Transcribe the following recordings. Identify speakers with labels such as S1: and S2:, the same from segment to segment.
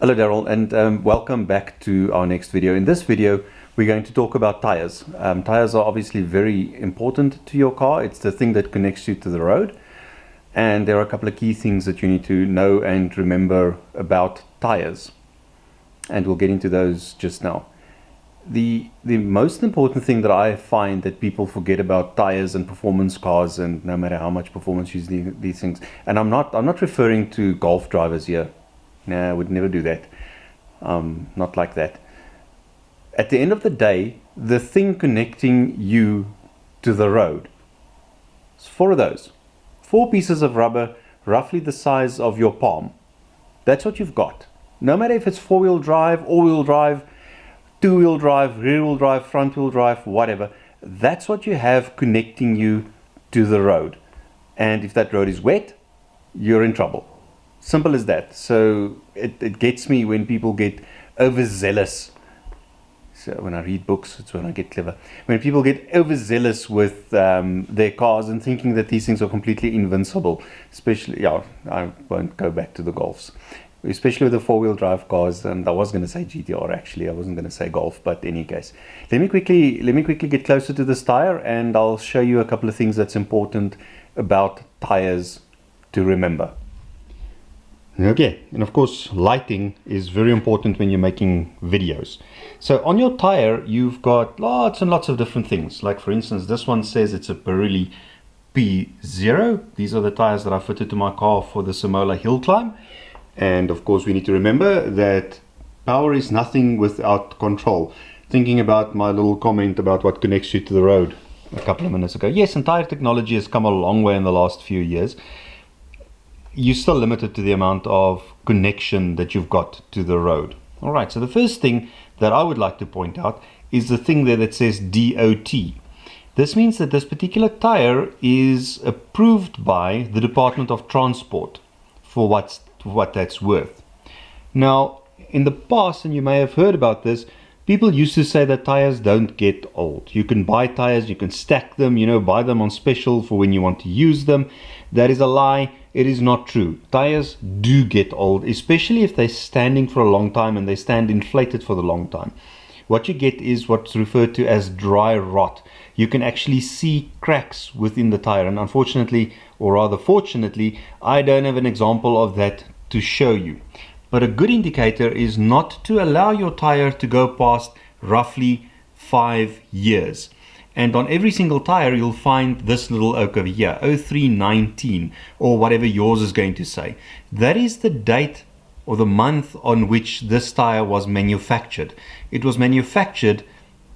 S1: Hello Daryl, and welcome back to our next video. In this video we're going to talk about tires. Tires are obviously very important to your car. It's the thing that connects you to the road, and there are a couple of key things that you need to know and remember about tires, and we'll get into those just now. The most important thing that I find that people forget about tires and performance cars, and no matter how much performance you use these things, and I'm not referring to golf drivers here. No, I would never do that. Not like that. At the end of the day, the thing connecting you to the road, it's four of those. 4 pieces of rubber, roughly the size of your palm. That's what you've got. No matter if it's 4-wheel drive, all-wheel drive, 2-wheel drive, rear-wheel drive, front-wheel drive, whatever. That's what you have connecting you to the road. And if that road is wet, you're in trouble. Simple as that. So it gets me when people get overzealous. So when I read books, it's when I get clever. When people get overzealous with their cars and thinking that these things are completely invincible, especially, I won't go back to the Golfs, especially with the 4-wheel drive cars. And I was going to say GTR actually, I wasn't going to say Golf, but in any case, let me quickly get closer to this tire, and I'll show you a couple of things that's important about tires to remember. Okay, and of course lighting is very important when you're making videos. So on your tire you've got lots and lots of different things. Like for instance, this one says it's a Pirelli P0. These are the tires that I fitted to my car for the Samola hill climb. And of course we need to remember that power is nothing without control. Thinking about my little comment about what connects you to the road a couple of minutes ago. Yes, and tire technology has come a long way in the last few years. You're still limited to the amount of connection that you've got to the road. All right, so the first thing that I would like to point out is the thing there that says DOT. This means that this particular tire is approved by the Department of Transport for what that's worth. Now, in the past, and you may have heard about this, people used to say that tires don't get old. You can buy tires, you can stack them, buy them on special for when you want to use them. That is a lie. It is not true. Tires do get old, especially if they're standing for a long time and they stand inflated for the long time. What you get is what's referred to as dry rot. You can actually see cracks within the tire, and unfortunately, or rather fortunately, I don't have an example of that to show you. But a good indicator is not to allow your tire to go past roughly 5 years. And on every single tire, you'll find this little oak over here, 0319, or whatever yours is going to say. That is the date or the month on which this tire was manufactured. It was manufactured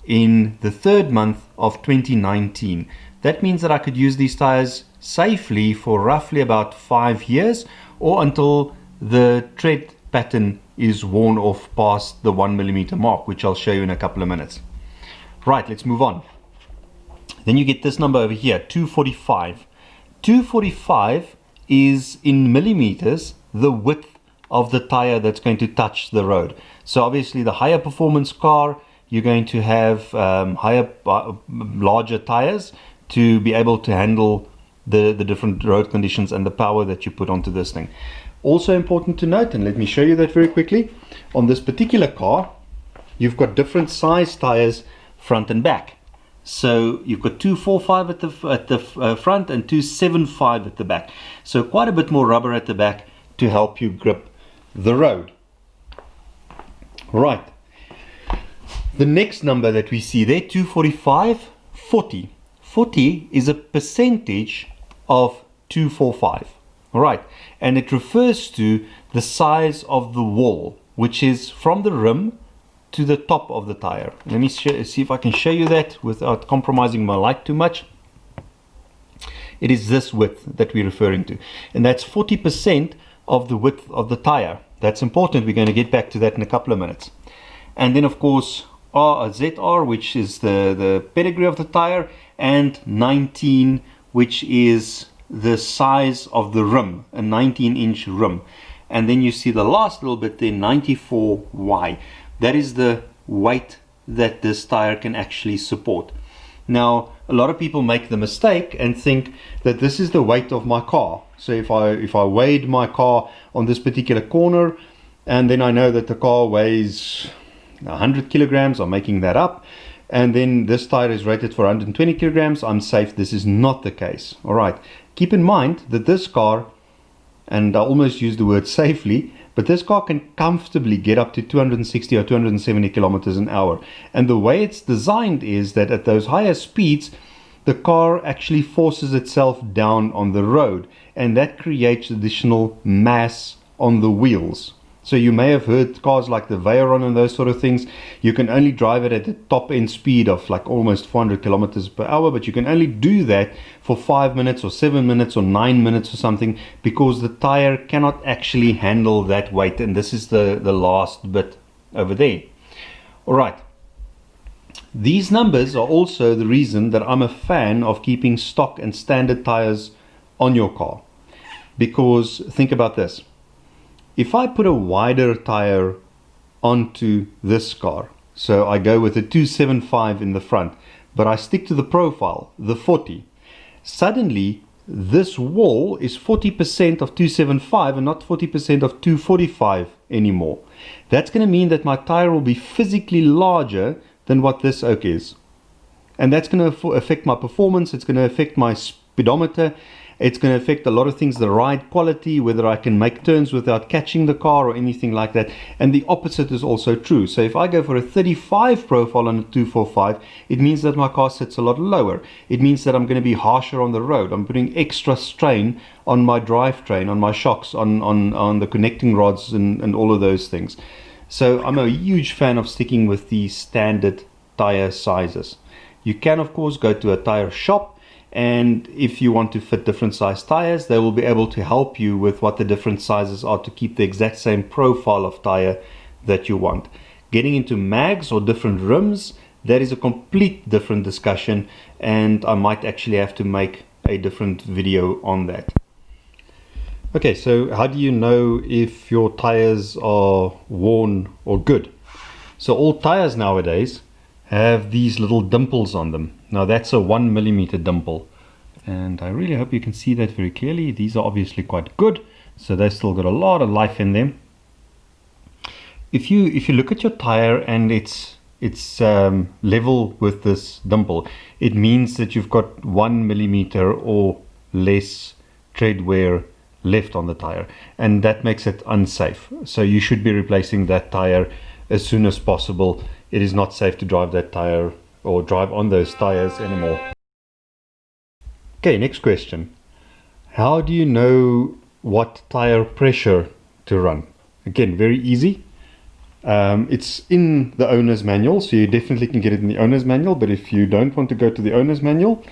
S1: in the 3rd month of 2019. That means that I could use these tires safely for roughly about 5 years, or until the tread pattern is worn off past the 1mm mark, which I'll show you in a couple of minutes. Right, let's move on. Then you get this number over here, 245. 245 is in millimeters the width of the tire that's going to touch the road. So obviously the higher performance car, you're going to have larger tires to be able to handle the different road conditions and the power that you put onto this thing. Also important to note, and let me show you that very quickly, on this particular car, you've got different size tires front and back. So you've got 245 at the front and 275 at the back. So quite a bit more rubber at the back to help you grip the road. Right. The next number that we see there, 245, 40. 40 is a percentage of 245. All right. And it refers to the size of the wall, which is from the rim to the top of the tire. Let me see if I can show you that without compromising my light too much. It is this width that we're referring to, and that's 40% of the width of the tire. That's important. We're going to get back to that in a couple of minutes. And then of course ZR, which is the pedigree of the tire, and 19, which is the size of the rim, a 19-inch rim. And then you see the last little bit there, 94Y. That is the weight that this tire can actually support. Now, a lot of people make the mistake and think that this is the weight of my car. So if I weighed my car on this particular corner, and then I know that the car weighs 100 kilograms, I'm making that up, and then this tire is rated for 120 kilograms, I'm safe. This is not the case. All right, keep in mind that this car, and I almost used the word safely, but this car can comfortably get up to 260 or 270 kilometers an hour. And the way it's designed is that at those higher speeds, the car actually forces itself down on the road, and that creates additional mass on the wheels. So you may have heard cars like the Veyron and those sort of things, you can only drive it at the top end speed of like almost 400 kilometers per hour, but you can only do that for 5 minutes or 7 minutes or 9 minutes or something, because the tire cannot actually handle that weight. And this is the last bit over there. All right. These numbers are also the reason that I'm a fan of keeping stock and standard tires on your car. Because think about this. If I put a wider tire onto this car, so I go with a 275 in the front, but I stick to the profile, the 40, suddenly this wall is 40% of 275 and not 40% of 245 anymore. That's going to mean that my tire will be physically larger than what this oak is. And that's going to affect my performance, it's going to affect my speedometer, it's going to affect a lot of things, the ride quality, whether I can make turns without catching the car or anything like that. And the opposite is also true. So if I go for a 35 profile on a 245, it means that my car sits a lot lower. It means that I'm going to be harsher on the road. I'm putting extra strain on my drivetrain, on my shocks, on the connecting rods and all of those things. So I'm a huge fan of sticking with the standard tire sizes. You can of course go to a tire shop, and if you want to fit different size tires, they will be able to help you with what the different sizes are to keep the exact same profile of tire that you want. Getting into mags or different rims, that is a complete different discussion, and I might actually have to make a different video on that. Okay, so how do you know if your tires are worn or good? So all tires nowadays have these little dimples on them. Now that's a 1mm dimple, and I really hope you can see that very clearly. These are obviously quite good, so they've still got a lot of life in them. If you look at your tire and it's level with this dimple, it means that you've got 1mm or less tread wear left on the tire, and that makes it unsafe. So you should be replacing that tire as soon as possible. It is not safe to drive that tire or drive on those tires anymore. Okay, next question. How do you know what tire pressure to run? Again, very easy. It's in the owner's manual, so you definitely can get it in the owner's manual. But if you don't want to go to the owner's manual,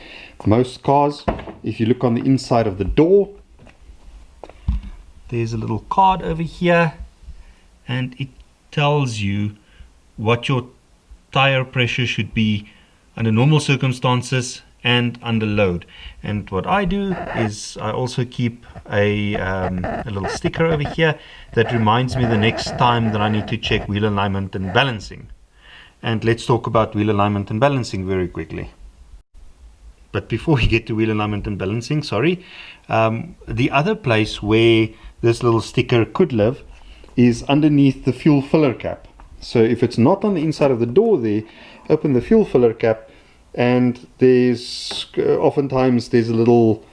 S1: most cars, if you look on the inside of the door, there's a little card over here, and it tells you what your tire pressure should be under normal circumstances and under load. And what I do is I also keep a little sticker over here that reminds me the next time that I need to check wheel alignment and balancing. And let's talk about wheel alignment and balancing very quickly. But before we get to wheel alignment and balancing, the other place where this little sticker could live is underneath the fuel filler cap. So if it's not on the inside of the door there, open the fuel filler cap, and there's oftentimes there's a little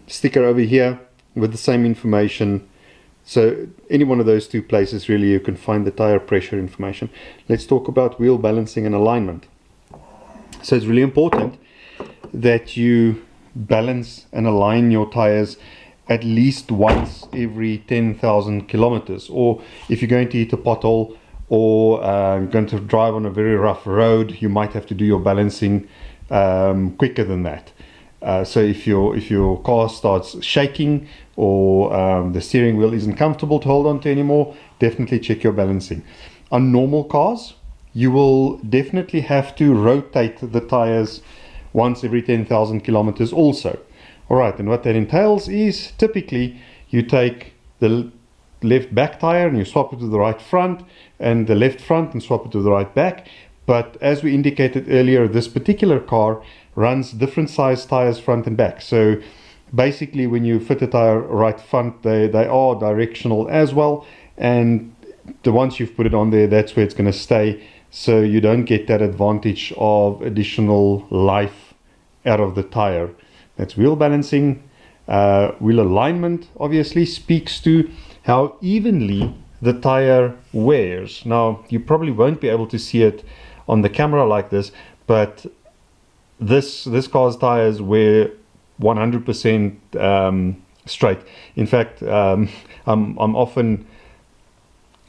S1: sticker over here with the same information. So any one of those two places really you can find the tire pressure information. Let's talk about wheel balancing and alignment. So it's really important that you balance and align your tires at least once every 10,000 kilometers, or if you're going to hit a pothole or going to drive on a very rough road, you might have to do your balancing quicker than that. So if your car starts shaking or the steering wheel isn't comfortable to hold on to anymore, definitely check your balancing. On normal cars, you will definitely have to rotate the tires once every 10,000 kilometers also. Alright, and what that entails is typically you take the left back tire and you swap it to the right front, and the left front and swap it to the right back. But as we indicated earlier, this particular car runs different size tires front and back. So
S2: basically when you fit a tire right front, they are directional as well, and once you've put it on there, that's where it's going to stay, so you don't get that advantage of additional life out of the tire. That's wheel balancing. Wheel alignment obviously speaks to how evenly the tire wears. Now, you probably won't be able to see it on the camera like this, but this car's tires wear 100% straight. In fact, I'm often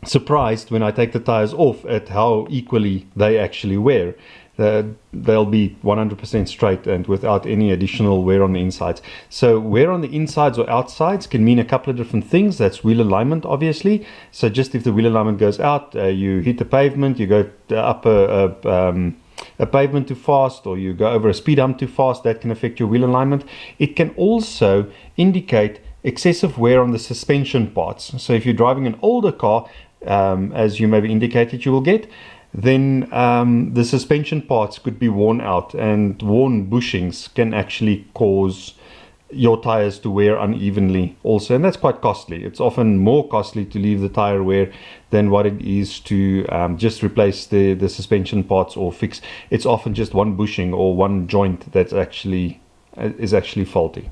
S2: surprised when I take the tires off at how equally they actually wear. They'll be 100% straight and without any additional wear on the insides. So wear on the insides or outsides can mean a couple of different things. That's wheel alignment, obviously. So just if the wheel alignment goes out, you hit the pavement, you go up a pavement too fast, or you go over a speed hump too fast, that can affect your wheel alignment. It can also indicate excessive wear on the suspension parts. So if you're driving an older car, as you maybe indicated you will get, then the suspension parts could be worn out, and worn bushings can actually cause your tires to wear unevenly also, and that's quite costly. It's often more costly to leave the tire wear than what it is to just replace the suspension parts or fix. It's often just one bushing or one joint that's actually faulty.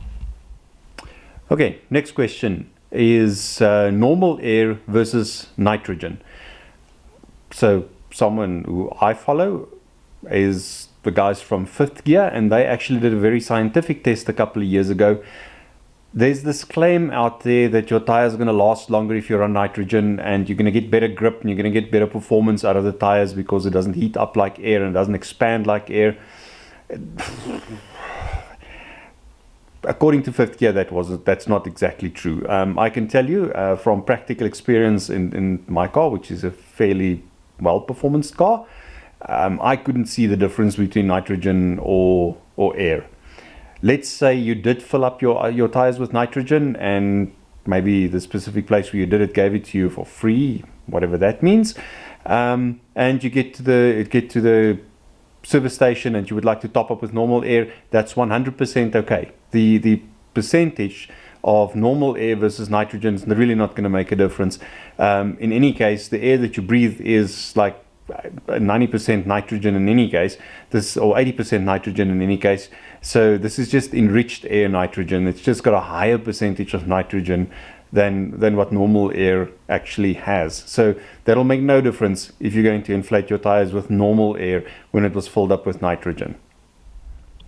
S1: Okay, next question is normal air versus nitrogen. So someone who I follow is the guys from Fifth Gear, and they actually did a very scientific test a couple of years ago. There's this claim out there that your tires are going to last longer if you're on nitrogen, and you're going to get better grip and you're going to get better performance out of the tires because it doesn't heat up like air and doesn't expand like air. According to Fifth Gear, that's not exactly true. I can tell you from practical experience in my car, which is a fairly well-performance car, I couldn't see the difference between nitrogen or air. Let's say you did fill up your tires with nitrogen, and maybe the specific place where you did it gave it to you for free, whatever that means, and you get to the service station and you would like to top up with normal air. That's 100% okay. The percentage of normal air versus nitrogen is really not going to make a difference. In any case, the air that you breathe is like 90% nitrogen in any case, or 80% nitrogen in any case. So this is just enriched air nitrogen. It's just got a higher percentage of nitrogen than what normal air actually has. So that'll make no difference if you're going to inflate your tires with normal air when it was filled up with nitrogen.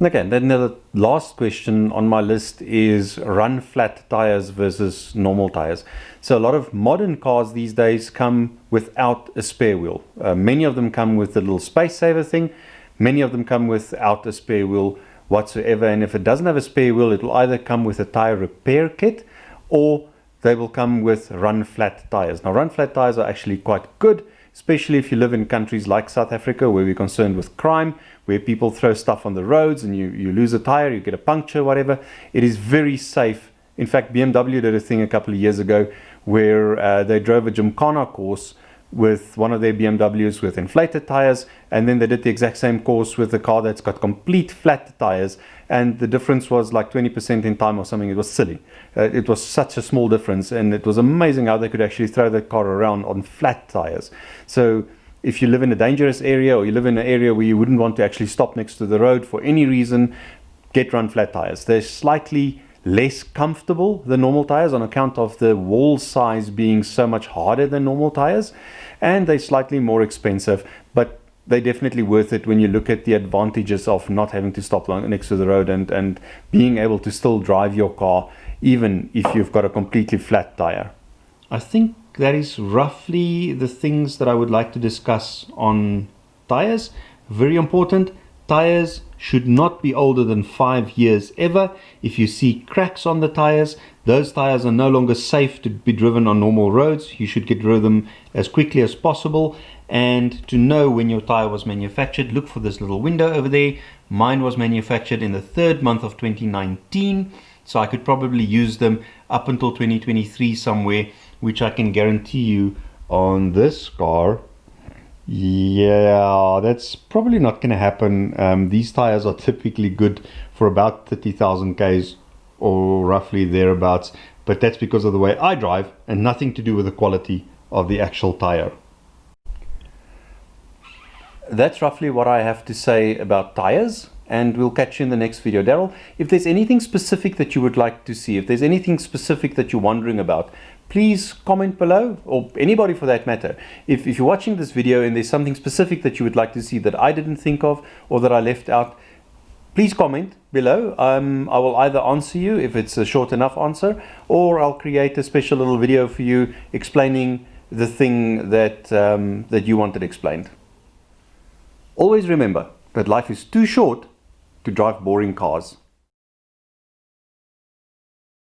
S1: Okay, then the last question on my list is run flat tires versus normal tires. So a lot of modern cars these days come without a spare wheel. Many of them come with the little space saver thing. Many of them come without a spare wheel whatsoever. And if it doesn't have a spare wheel, it will either come with a tire repair kit, or they will come with run flat tires. Now, run flat tires are actually quite good, especially if you live in countries like South Africa, where we're concerned with crime, where people throw stuff on the roads and you lose a tire, you get a puncture, whatever. It is very safe. In fact, BMW did a thing a couple of years ago where they drove a Gymkhana course with one of their BMWs with inflated tires, and then they did the exact same course with a car that's got complete flat tires, and the difference was like 20% in time or something. It was silly. It was such a small difference, and it was amazing how they could actually throw that car around on flat tires. So if you live in a dangerous area, or you live in an area where you wouldn't want to actually stop next to the road for any reason, get run flat tires. They're slightly less comfortable than normal tires on account of the wall size being so much harder than normal tires, and they're slightly more expensive, but they're definitely worth it when you look at the advantages of not having to stop next to the road and being able to still drive your car even if you've got a completely flat tire. I think that is roughly the things that I would like to discuss on tires. Very important, tires should not be older than 5 years ever. If you see cracks on the tires, those tires are no longer safe to be driven on normal roads. You should get rid of them as quickly as possible. And to know when your tire was manufactured, look for this little window over there. Mine was manufactured in the 3rd month of 2019, so I could probably use them up until 2023 somewhere, which I can guarantee you on this car, yeah, that's probably not going to happen. These tires are typically good for about 30,000 Ks
S2: or roughly thereabouts, but that's because of the way I drive and nothing to do with the quality of the actual tire.
S1: That's roughly what I have to say about tires, and we'll catch you in the next video. Daryl, if there's anything specific that you would like to see, if there's anything specific that you're wondering about, please comment below, or anybody for that matter. If you're watching this video and there's something specific that you would like to see that I didn't think of or that I left out, please comment below. I will either answer you if it's a short enough answer, or I'll create a special little video for you explaining the thing that, that you wanted explained. Always remember that life is too short to drive boring cars.